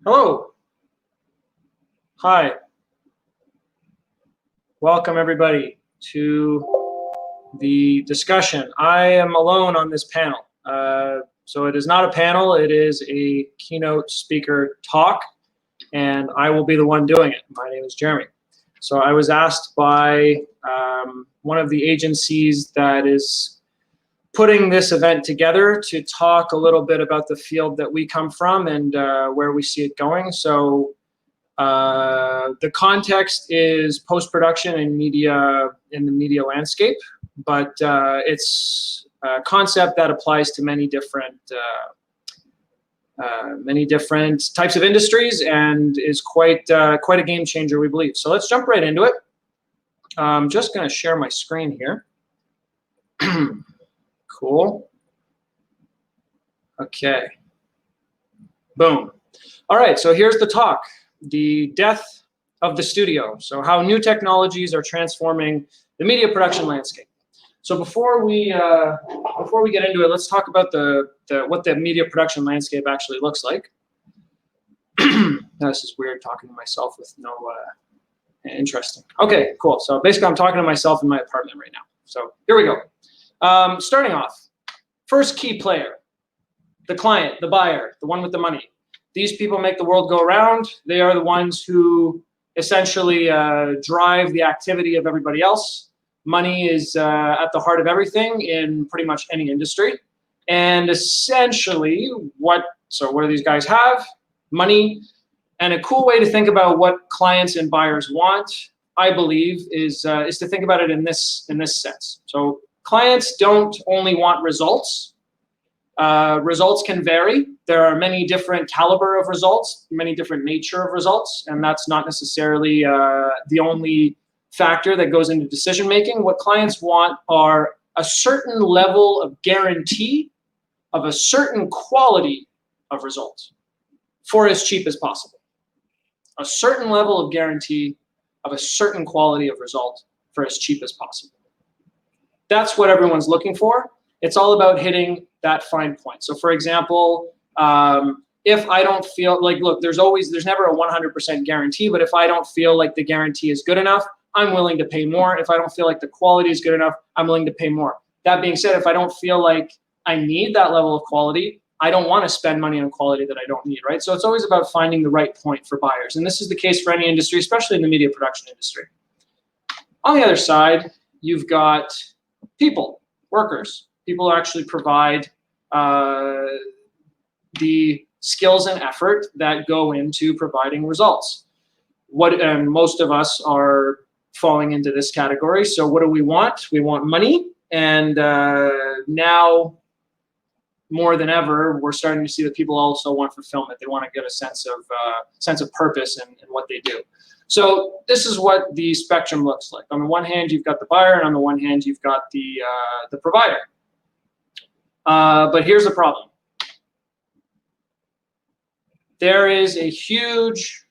Hello. Hi. Welcome everybody to the discussion. I am alone on this panel. So it is not a panel, it is a keynote speaker talk, and I will be the one doing it. My name is Jeremy. So I was asked by one of the agencies that is putting this event together to talk a little bit about the field that we come from and where we see it going. So the context is post-production and media in the media landscape, but it's a concept that applies to many different types of industries and is quite a game changer, we believe. So let's jump right into it. I'm just going to share my screen here. Cool. Okay. Boom. All right, so here's the talk. The death of the studio. So how new technologies are transforming the media production landscape. So before we get into it, let's talk about what the media production landscape actually looks like. This is weird talking to myself with no interesting. Okay, cool. So basically I'm talking to myself in my apartment right now. So here we go. Starting off, first key player, the client, the buyer, the one with the money. These people make the world go around. They are the ones who essentially drive the activity of everybody else. Money is at the heart of everything in pretty much any industry. And essentially, what do these guys have? Money. And a cool way to think about what clients and buyers want, I believe, is to think about it in this sense. So clients don't only want results. Results can vary. There are many different caliber of results, many different nature of results, and that's not necessarily the only factor that goes into decision making. What clients want are a certain level of guarantee of a certain quality of results for as cheap as possible. A certain level of guarantee of a certain quality of result for as cheap as possible. That's what everyone's looking for. It's all about hitting that fine point. So for example, if I don't feel like, look, there's never a 100% guarantee, but if I don't feel like the guarantee is good enough, I'm willing to pay more. If I don't feel like the quality is good enough, I'm willing to pay more. That being said, if I don't feel like I need that level of quality, I don't want to spend money on quality that I don't need, right? So it's always about finding the right point for buyers. And this is the case for any industry, especially in the media production industry. On the other side, you've got people, workers. People actually provide the skills and effort that go into providing results. And most of us are falling into this category. So what do we want? We want money. And now, more than ever, we're starting to see that people also want fulfillment. They want to get a sense of purpose in what they do. So this is what the spectrum looks like. On the one hand, you've got the buyer, and on the one hand, you've got the provider. But here's the problem. There is a huge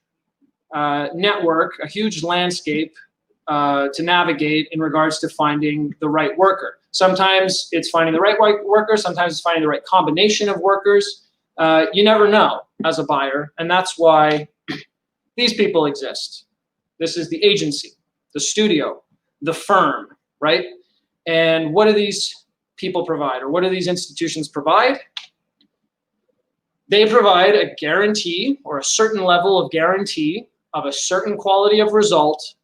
network, a huge landscape to navigate in regards to finding the right worker. Sometimes it's finding the right worker, sometimes it's finding the right combination of workers. You never know as a buyer, and that's why these people exist. This is the agency, the studio, the firm, right? And what do these people provide, or what do these institutions provide? They provide a guarantee or a certain level of guarantee of a certain quality of result,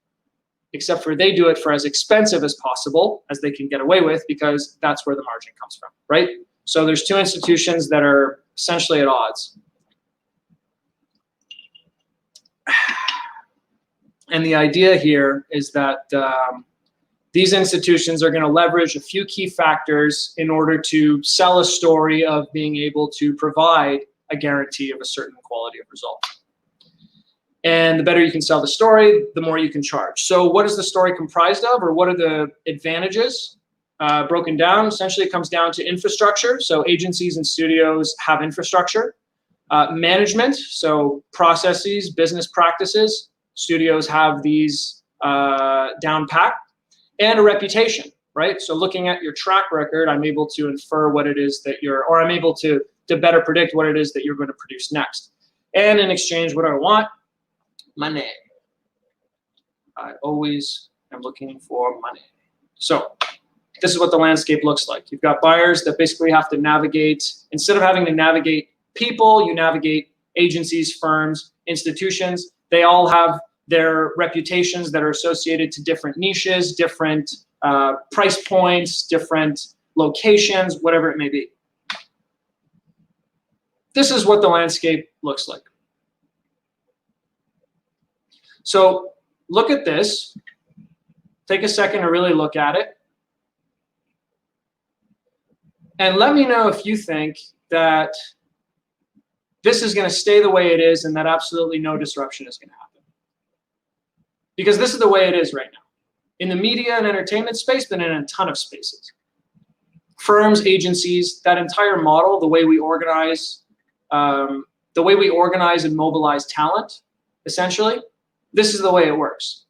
except for they do it for as expensive as possible as they can get away with, because that's where the margin comes from, right? So there's two institutions that are essentially at odds. And the idea here is that these institutions are going to leverage a few key factors in order to sell a story of being able to provide a guarantee of a certain quality of result. And the better you can sell the story, the more you can charge. So what is the story comprised of, or what are the advantages? Broken down, essentially it comes down to infrastructure. So agencies and studios have infrastructure. Management, so processes, business practices. Studios have these down pat. And a reputation, right? So looking at your track record, I'm able to infer what it is that I'm able to better predict what it is that you're going to produce next. And in exchange, what do I want? Money. I always am looking for money. So this is what the landscape looks like. You've got buyers that basically have to navigate, instead of having to navigate people, you navigate agencies, firms, institutions. They all have their reputations that are associated to different niches, different price points, different locations, whatever it may be. This is what the landscape looks like. So look at this. Take a second to really look at it. And let me know if you think that this is going to stay the way it is and that absolutely no disruption is going to happen. Because this is the way it is right now. In the media and entertainment space, but in a ton of spaces. Firms, agencies, that entire model, the way we organize and mobilize talent, essentially, this is the way it works.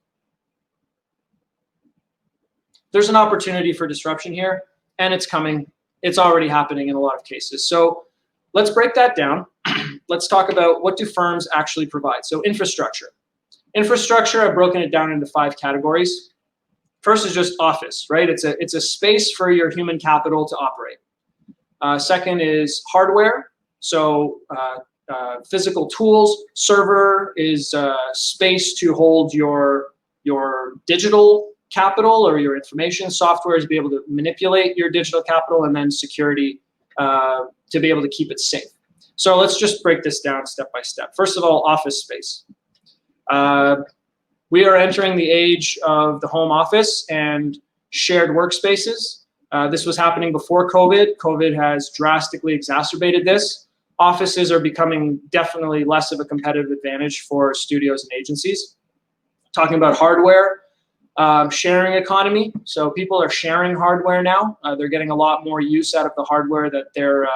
There's an opportunity for disruption here, and it's coming. It's already happening in a lot of cases. So let's break that down. Let's talk about what do firms actually provide. So infrastructure. Infrastructure, I've broken it down into 5 categories. First is just office, right? It's a space for your human capital to operate. Second is hardware. So physical tools. Server is space to hold your digital capital or your information. Software is to be able to manipulate your digital capital, and then security to be able to keep it safe. So let's just break this down step by step. First of all, office space. We are entering the age of the home office and shared workspaces. This was happening before COVID. COVID has drastically exacerbated this. Offices are becoming definitely less of a competitive advantage for studios and agencies. Talking about hardware, sharing economy. So people are sharing hardware now. They're getting a lot more use out of the hardware that they're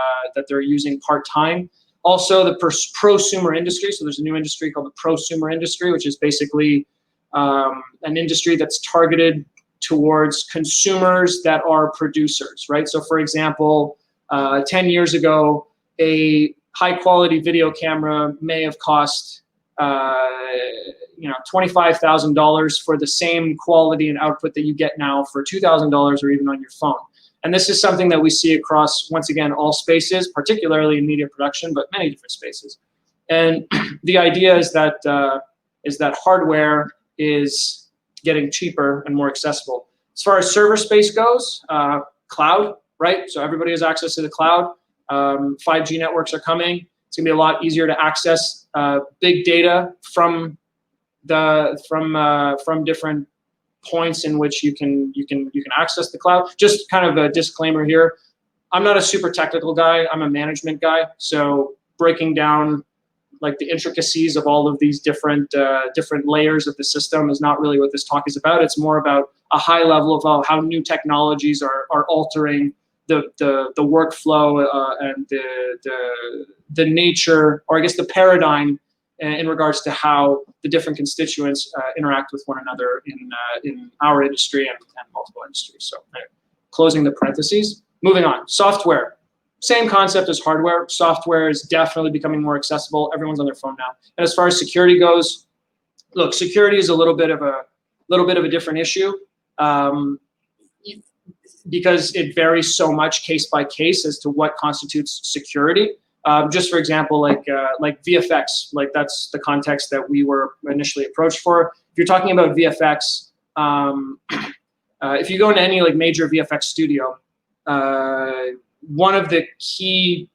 using part-time. Also, the prosumer industry. So there's a new industry called the prosumer industry, which is basically an industry that's targeted towards consumers that are producers, right? So for example, 10 years ago, a high-quality video camera may have cost $25,000 for the same quality and output that you get now for $2,000 or even on your phone. And this is something that we see across, once again, all spaces, particularly in media production, but many different spaces. And the idea is that hardware is getting cheaper and more accessible. As far as server space goes, cloud, right? So everybody has access to the cloud. 5G networks are coming. It's gonna be a lot easier to access big data from different points in which you can access the cloud. Just kind of a disclaimer here. I'm not a super technical guy. I'm a management guy. So breaking down like the intricacies of all of these different layers of the system is not really what this talk is about. It's more about a high level of how new technologies are altering the workflow and the nature, or I guess the paradigm in regards to how the different constituents interact with one another in our industry and multiple industries. So closing the parentheses. Moving on, software. Same concept as hardware. Software is definitely becoming more accessible. Everyone's on their phone now. And as far as security goes, look, security is a little bit of a different issue because it varies so much case by case as to what constitutes security. Just for example, like VFX, like that's the context that we were initially approached for. If you're talking about VFX, if you go into any like major VFX studio, one of the key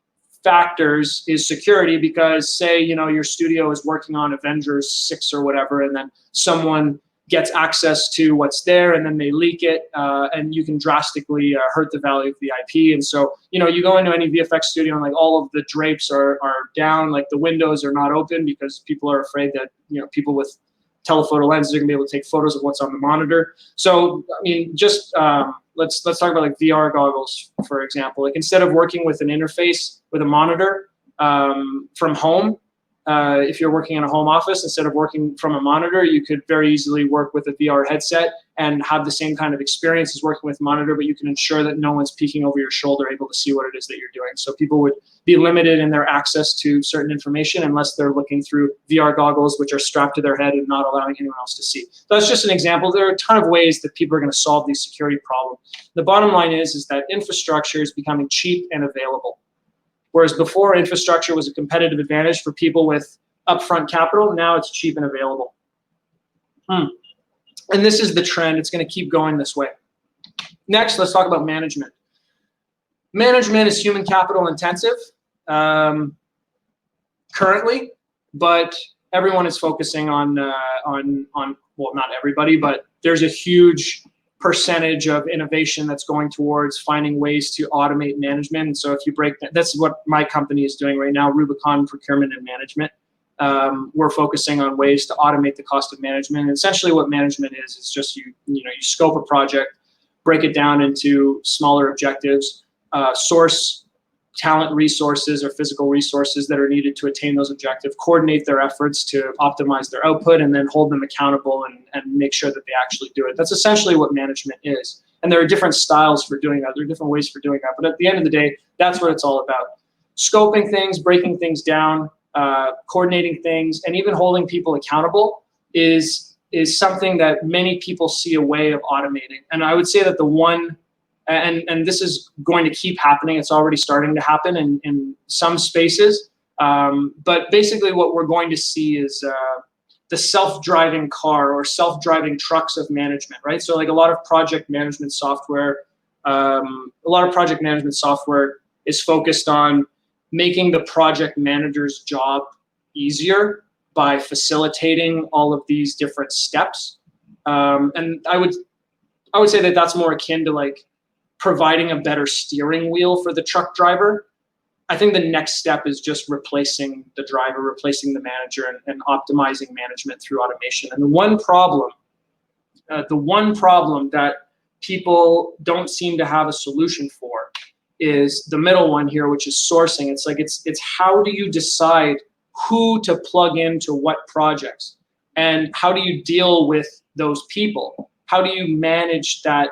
factors is security, because say, your studio is working on Avengers 6 or whatever, and then someone gets access to what's there and then they leak it, and you can drastically hurt the value of the IP. And so, you go into any VFX studio and like all of the drapes are down, like the windows are not open because people are afraid that, people with telephoto lenses are gonna be able to take photos of what's on the monitor. So, I mean, just let's talk about like VR goggles, for example. Like instead of working with an interface with a monitor from home, If you're working in a home office, instead of working from a monitor, you could very easily work with a VR headset and have the same kind of experience as working with a monitor, but you can ensure that no one's peeking over your shoulder, able to see what it is that you're doing. So people would be limited in their access to certain information unless they're looking through VR goggles, which are strapped to their head and not allowing anyone else to see. So that's just an example. There are a ton of ways that people are going to solve these security problems. The bottom line is that infrastructure is becoming cheap and available. Whereas before, infrastructure was a competitive advantage for people with upfront capital, now it's cheap and available. And this is the trend. It's going to keep going this way. Next, let's talk about management. Management is human capital intensive currently, but everyone is focusing on, well, not everybody, but there's a huge percentage of innovation that's going towards finding ways to automate management. And so if you break that, that's what my company is doing right now, Rubicon Procurement and Management. We're focusing on ways to automate the cost of management. And essentially what management is just you scope a project, break it down into smaller objectives, source talent resources or physical resources that are needed to attain those objectives, coordinate their efforts to optimize their output, and then hold them accountable and make sure that they actually do it. That's essentially what management is. And there are different styles for doing that. There are different ways for doing that. But at the end of the day, that's what it's all about. Scoping things, breaking things down, coordinating things, and even holding people accountable is something that many people see a way of automating. And I would say that the one, and this is going to keep happening, it's already starting to happen in some spaces, but basically what we're going to see is the self-driving car or self-driving trucks of management, right? So like a lot of project management software, is focused on making the project manager's job easier by facilitating all of these different steps. And I would say that that's more akin to like providing a better steering wheel for the truck driver. I think the next step is just replacing the driver, replacing the manager, and optimizing management through automation. And the one problem that people don't seem to have a solution for is the middle one here, which is sourcing. It's like it's how do you decide who to plug into what projects, and how do you deal with those people? How do you manage that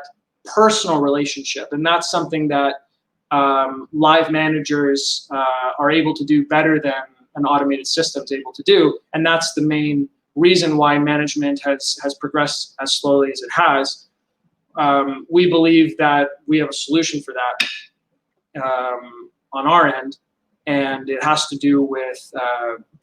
personal relationship? And that's something that live managers are able to do better than an automated system is able to do. And that's the main reason why management has progressed as slowly as it has. We believe that we have a solution for that on our end, and it has to do with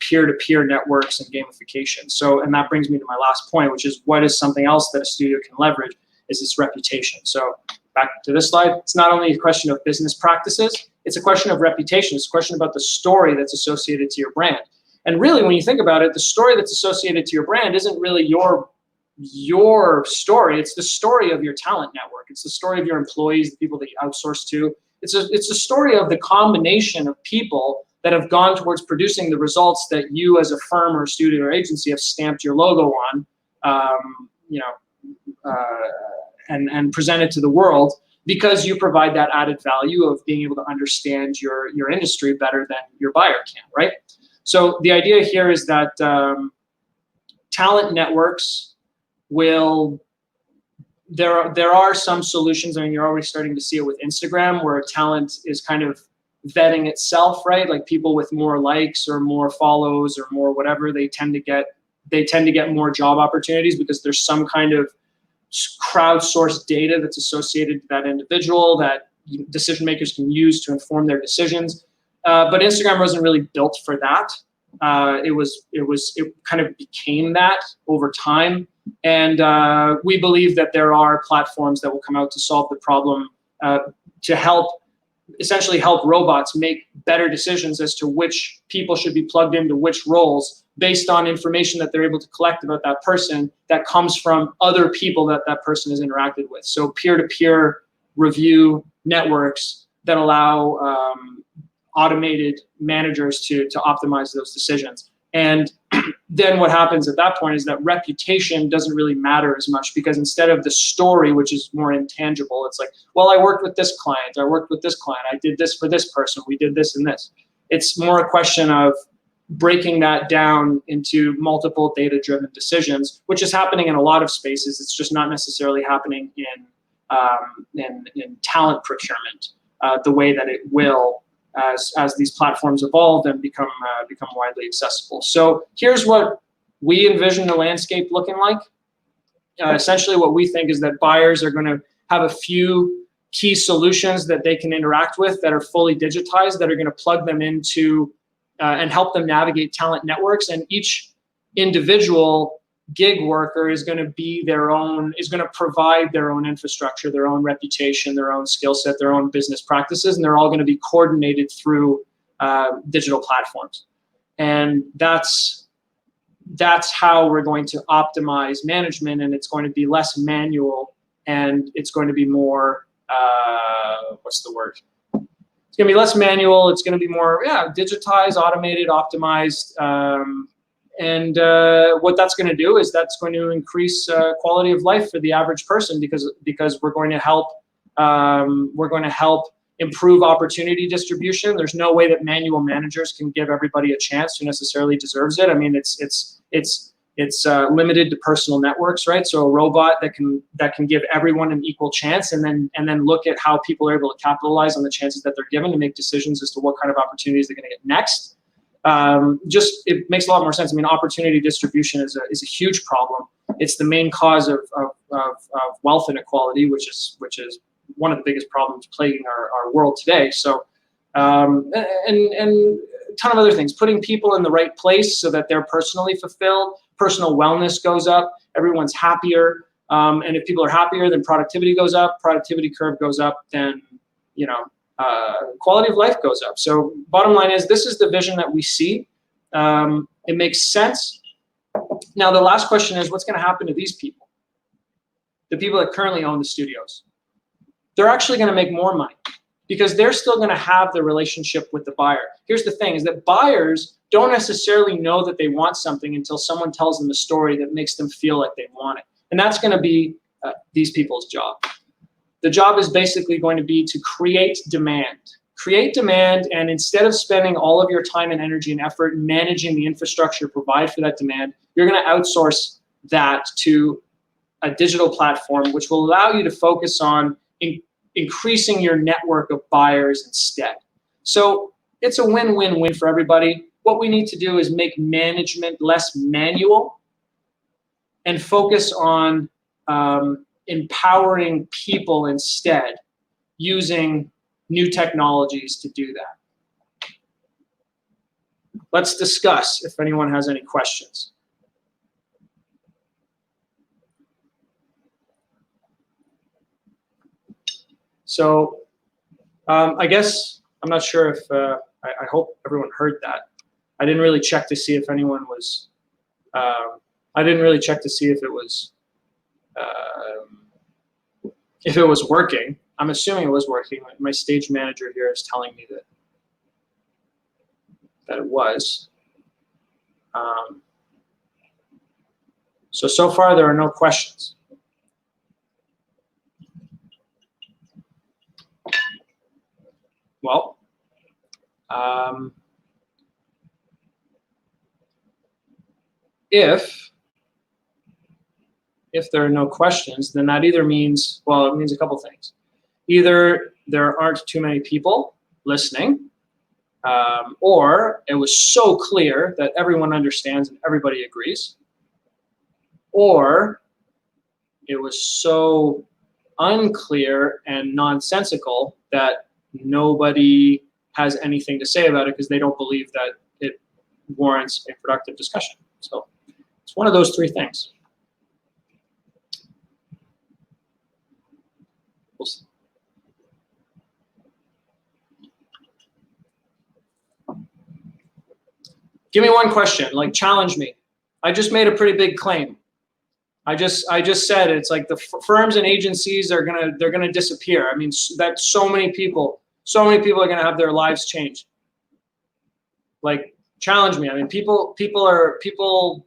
peer-to-peer networks and gamification. So, and that brings me to my last point, which is what is something else that a studio can leverage is its reputation. So back to this slide, it's not only a question of business practices, it's a question of reputation. It's a question about the story that's associated to your brand. And really, when you think about it, the story that's associated to your brand isn't really your story. It's the story of your talent network. It's the story of your employees, the people that you outsource to. It's a story of the combination of people that have gone towards producing the results that you as a firm or a studio or agency have stamped your logo on, and presented to the world, because you provide that added value of being able to understand your industry better than your buyer can, right? So the idea here is that talent networks will, there are some solutions. I mean, you're already starting to see it with Instagram, where talent is kind of vetting itself, right? Like people with more likes or more follows or more whatever, they tend to get more job opportunities because there's some kind of crowdsourced data that's associated to that individual that decision makers can use to inform their decisions. But Instagram wasn't really built for that. It kind of became that over time. And we believe that there are platforms that will come out to solve the problem, to essentially help robots make better decisions as to which people should be plugged into which roles based on information that they're able to collect about that person that comes from other people that person has interacted with. So peer-to-peer review networks that allow automated managers to optimize those decisions. And then what happens at that point is that reputation doesn't really matter as much, because instead of the story, which is more intangible, it's like, well, I worked with this client, I did this for this person, we did this and this. It's more a question of breaking that down into multiple data-driven decisions, which is happening in a lot of spaces. It's just not necessarily happening in talent procurement the way that it will as these platforms evolve and become widely accessible. So here's what we envision the landscape looking like. Essentially, what we think is that buyers are going to have a few key solutions that they can interact with that are fully digitized, that are going to plug them into and help them navigate talent networks. And each individual gig worker is going to be is going to provide their own infrastructure, their own reputation, their own skill set, their own business practices, and they're all going to be coordinated through digital platforms. And that's how we're going to optimize management, and it's going to be less manual, and it's going to be more, what's the word? It's going to be less manual. It's going to be more, digitized, automated, optimized. And what that's going to do is that's going to increase quality of life for the average person because we're going to help improve opportunity distribution. There's no way that manual managers can give everybody a chance who necessarily deserves it. I mean, it's limited to personal networks, right? So a robot that can give everyone an equal chance, and then look at how people are able to capitalize on the chances that they're given to make decisions as to what kind of opportunities they're going to get next. It makes a lot more sense. I mean, opportunity distribution is a huge problem. It's the main cause of wealth inequality, which is one of the biggest problems plaguing our world today. So, and a ton of other things, putting people in the right place so that they're personally fulfilled, personal wellness goes up, everyone's happier. And if people are happier, then productivity goes up, productivity curve goes up, then, quality of life goes up. So bottom line is, this is the vision that we see. It makes sense. Now, the last question is, what's going to happen to these people? The people that currently own the studios. They're actually going to make more money because they're still going to have the relationship with the buyer. Here's the thing, is that buyers don't necessarily know that they want something until someone tells them a story that makes them feel like they want it. And that's going to be these people's job. The job is basically going to be to create demand. Create demand, and instead of spending all of your time and energy and effort managing the infrastructure to provide for that demand, you're going to outsource that to a digital platform, which will allow you to focus on increasing your network of buyers instead. So it's a win-win-win for everybody. What we need to do is make management less manual and focus on empowering people instead, using new technologies to do that. Let's discuss if anyone has any questions. So I guess, I'm not sure if, I hope everyone heard that. I didn't really check to see if anyone was, I didn't really check to see if it was working. I'm assuming it was working. My stage manager here is telling me that it was. So far there are no questions. Well, if there are no questions, then that either means, well, it means a couple things. Either there aren't too many people listening, or it was so clear that everyone understands and everybody agrees, or it was so unclear and nonsensical that nobody has anything to say about it because they don't believe that it warrants a productive discussion. So it's one of those three things. We'll see. Give me one question, like challenge me. I just made a pretty big claim. I just said it's like the firms and agencies are gonna disappear. I mean, that so many people are gonna have their lives changed. Like, challenge me. I mean, people challenge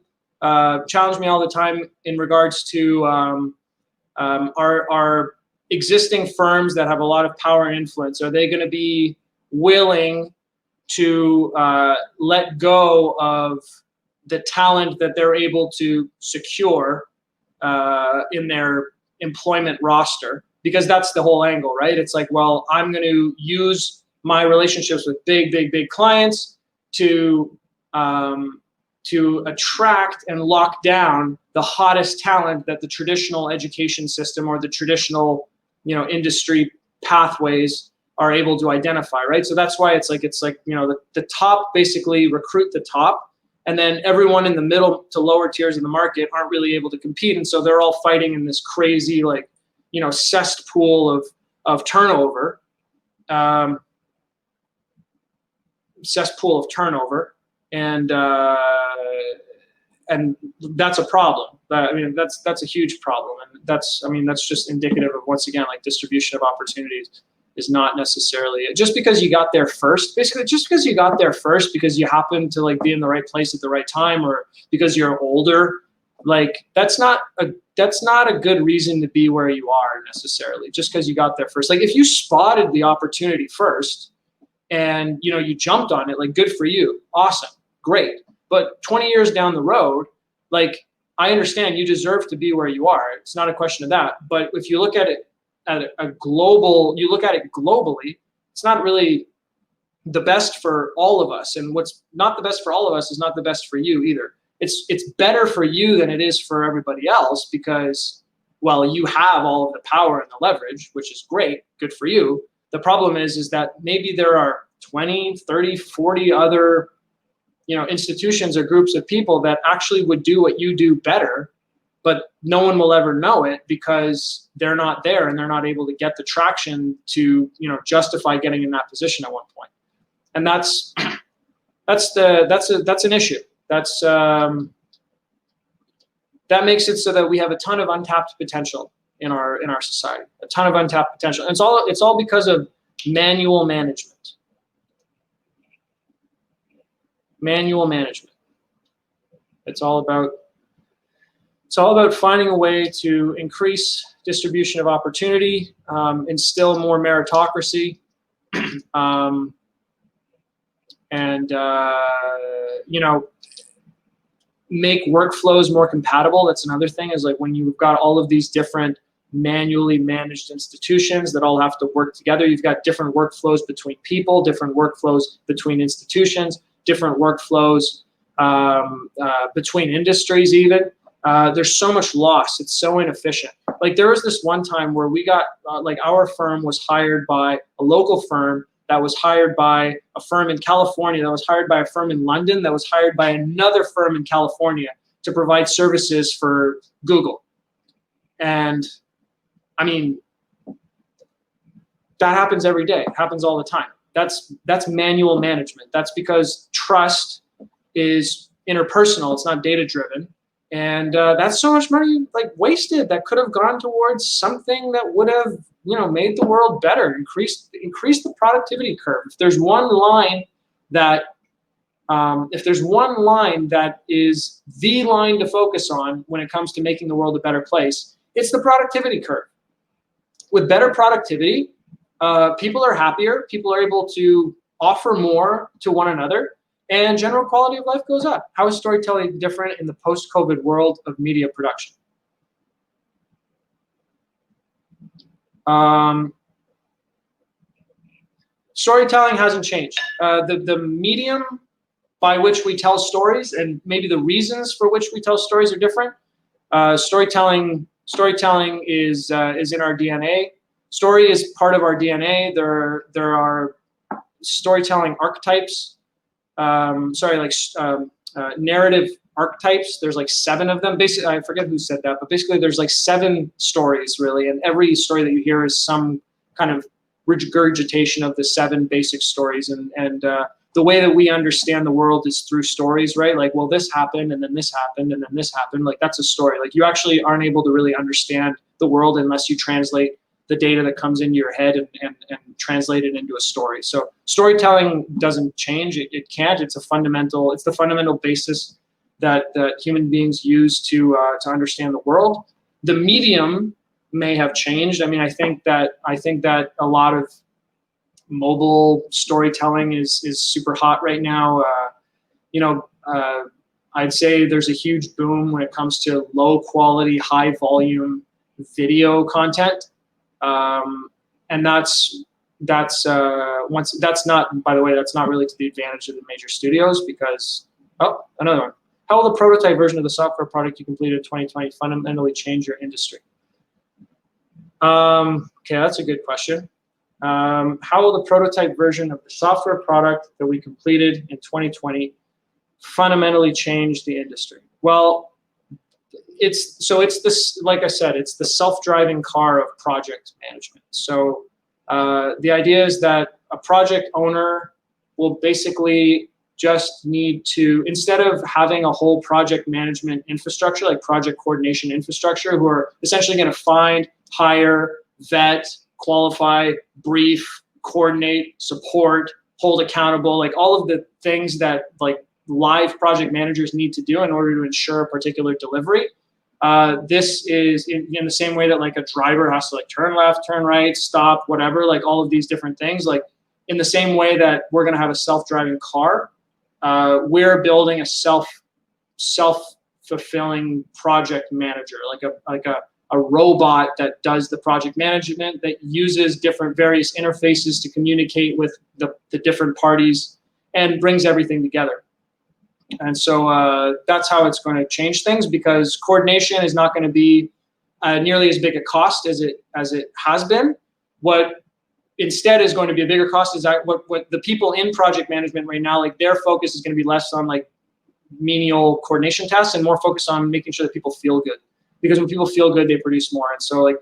me all the time in regards to our existing firms that have a lot of power and influence. Are they going to be willing to let go of the talent that they're able to secure in their employment roster, because that's the whole angle, right? It's like, well, I'm going to use my relationships with big clients to attract and lock down the hottest talent that the traditional education system or the traditional, industry pathways are able to identify, right? So that's why it's like, the top basically recruit the top, and then everyone in the middle to lower tiers of the market aren't really able to compete. And so they're all fighting in this crazy, cesspool of turnover, and that's a problem. That's a huge problem, and that's just indicative of, once again, like, distribution of opportunities is not necessarily just because you got there first. Basically, just because you got there first because you happen to be in the right place at the right time, or because you're older, that's not a good reason to be where you are necessarily. Just because you got there first, if you spotted the opportunity first and you jumped on it, good for you, awesome, great. But 20 years down the road, I understand you deserve to be where you are. It's not a question of that. But if you look at it globally, it's not really the best for all of us. And what's not the best for all of us is not the best for you either. It's better for you than it is for everybody else, because, well, you have all of the power and the leverage, which is great, good for you. The problem is that maybe there are 20, 30, 40 other institutions or groups of people that actually would do what you do better, but no one will ever know it because they're not there and they're not able to get the traction to, justify getting in that position at one point. And that's an issue. That makes it so that we have a ton of untapped potential in our society, a ton of untapped potential. And it's all because of manual management. Manual management. It's all about finding a way to increase distribution of opportunity, instill more meritocracy, and make workflows more compatible. That's another thing, is when you've got all of these different manually managed institutions that all have to work together. You've got different workflows between people, different workflows between institutions, different workflows between industries even. There's so much loss. It's so inefficient. There was this one time where we got, our firm was hired by a local firm that was hired by a firm in California, that was hired by a firm in London, that was hired by another firm in California to provide services for Google. And that happens every day. It happens all the time. That's manual management. That's because trust is interpersonal. It's not data driven. And that's so much money wasted that could have gone towards something that would have made the world better, increase the productivity curve. If there's one line that is the line to focus on when it comes to making the world a better place, it's the productivity curve. With better productivity, people are happier, people are able to offer more to one another, and general quality of life goes up. How is storytelling different in the post-COVID world of media production? Storytelling hasn't changed. The medium by which we tell stories, and maybe the reasons for which we tell stories, are different. Storytelling is in our DNA. Story is part of our DNA. There are storytelling archetypes. Narrative archetypes. There's 7 of them. Basically, I forget who said that, but basically there's 7 stories really, and every story that you hear is some kind of regurgitation of the 7 basic stories. And the way that we understand the world is through stories, right? Well, this happened, and then this happened, and then this happened. That's a story. You actually aren't able to really understand the world unless you translate the data that comes into your head and translate it into a story. So storytelling doesn't change. It can't. It's the fundamental basis that human beings use to understand the world. The medium may have changed. I think that a lot of mobile storytelling is super hot right now. I'd say there's a huge boom when it comes to low quality, high volume video content. And that's not, by the way, that's not really to the advantage of the major studios, because, oh, another one. How will the prototype version of the software product you completed in 2020 fundamentally change your industry? Okay, that's a good question. How will the prototype version of the software product that we completed in 2020 fundamentally change the industry? Well, it's this, like I said, it's the self-driving car of project management. So the idea is that a project owner will basically just need to, instead of having a whole project management infrastructure, like project coordination infrastructure, who are essentially going to find, hire, vet, qualify, brief, coordinate, support, hold accountable, like all of the things that like live project managers need to do in order to ensure a particular delivery. This is in the same way that like a driver has to like turn left, turn right, stop, whatever, like all of these different things. Like in the same way that we're going to have a self-driving car, we're building a self-fulfilling project manager, like a robot that does the project management, that uses different various interfaces to communicate with the different parties and brings everything together. And so that's how it's going to change things, because coordination is not going to be nearly as big a cost as it has been. What instead is going to be a bigger cost is what the people in project management right now, like their focus is going to be less on like menial coordination tasks and more focused on making sure that people feel good. Because when people feel good, they produce more. And so like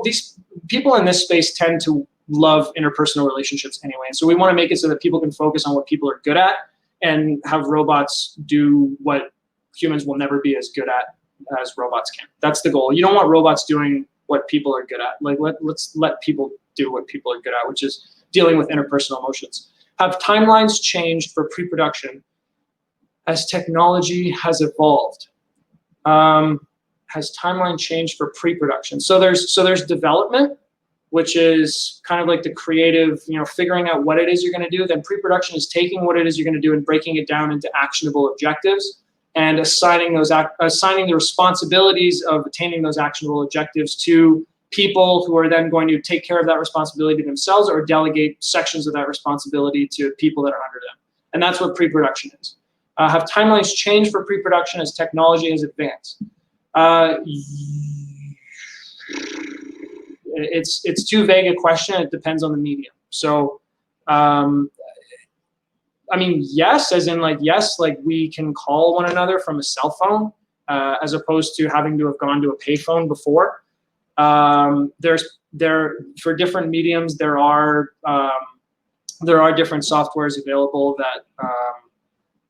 these people in this space tend to love interpersonal relationships anyway. And so we want to make it so that people can focus on what people are good at and have robots do what humans will never be as good at as robots can. That's the goal. You don't want robots doing what people are good at. Like let's let people do what people are good at, which is dealing with interpersonal emotions. Have timelines changed for pre-production as technology has evolved? Has timeline changed for pre-production? So there's development, which is kind of like the creative, figuring out what it is you're going to do. Then pre-production is taking what it is you're going to do and breaking it down into actionable objectives and assigning the responsibilities of attaining those actionable objectives to people who are then going to take care of that responsibility themselves or delegate sections of that responsibility to people that are under them. And that's what pre-production is. Have timelines changed for pre-production as technology has advanced? It's too vague a question. It depends on the medium. So, I mean, yes, as in like, yes, like we can call one another from a cell phone, as opposed to having to have gone to a payphone before. For different mediums, there are different softwares available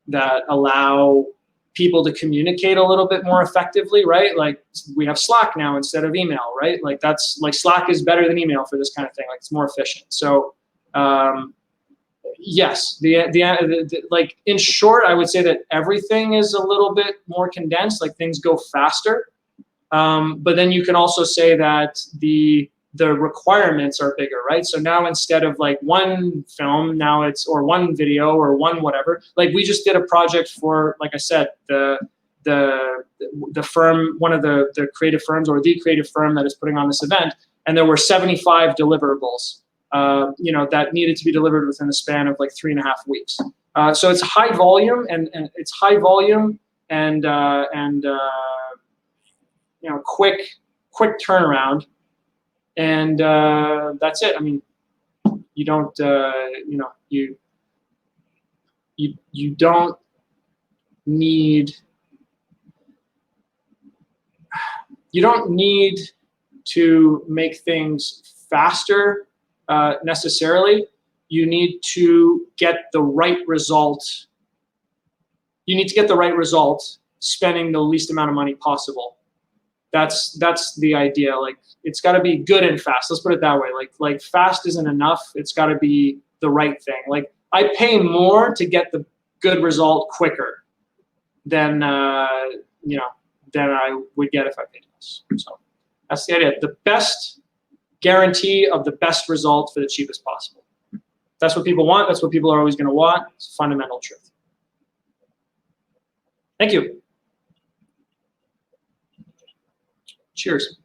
that allow people to communicate a little bit more effectively, right? Like we have Slack now instead of email, right? Like that's like Slack is better than email for this kind of thing. Like it's more efficient. So yes, like in short, I would say that everything is a little bit more condensed. Like things go faster, but then you can also say that the requirements are bigger, right? So now instead of like one film, now it's, or one video or one whatever, like we just did a project for, like I said, the firm, one of the creative firms or the creative firm that is putting on this event. And there were 75 deliverables, that needed to be delivered within the span of like 3.5 weeks. So it's high volume and it's high volume and quick turnaround. And that's it. I mean, you don't, you don't need to make things faster necessarily. You need to get the right result. You need to get the right result, spending the least amount of money possible. That's the idea. Like it's got to be good and fast. Let's put it that way. Like fast isn't enough. It's got to be the right thing. Like I pay more to get the good result quicker than than I would get if I paid less. So that's the idea. The best guarantee of the best result for the cheapest possible. That's what people want. That's what people are always going to want. It's a fundamental truth. Thank you. Cheers.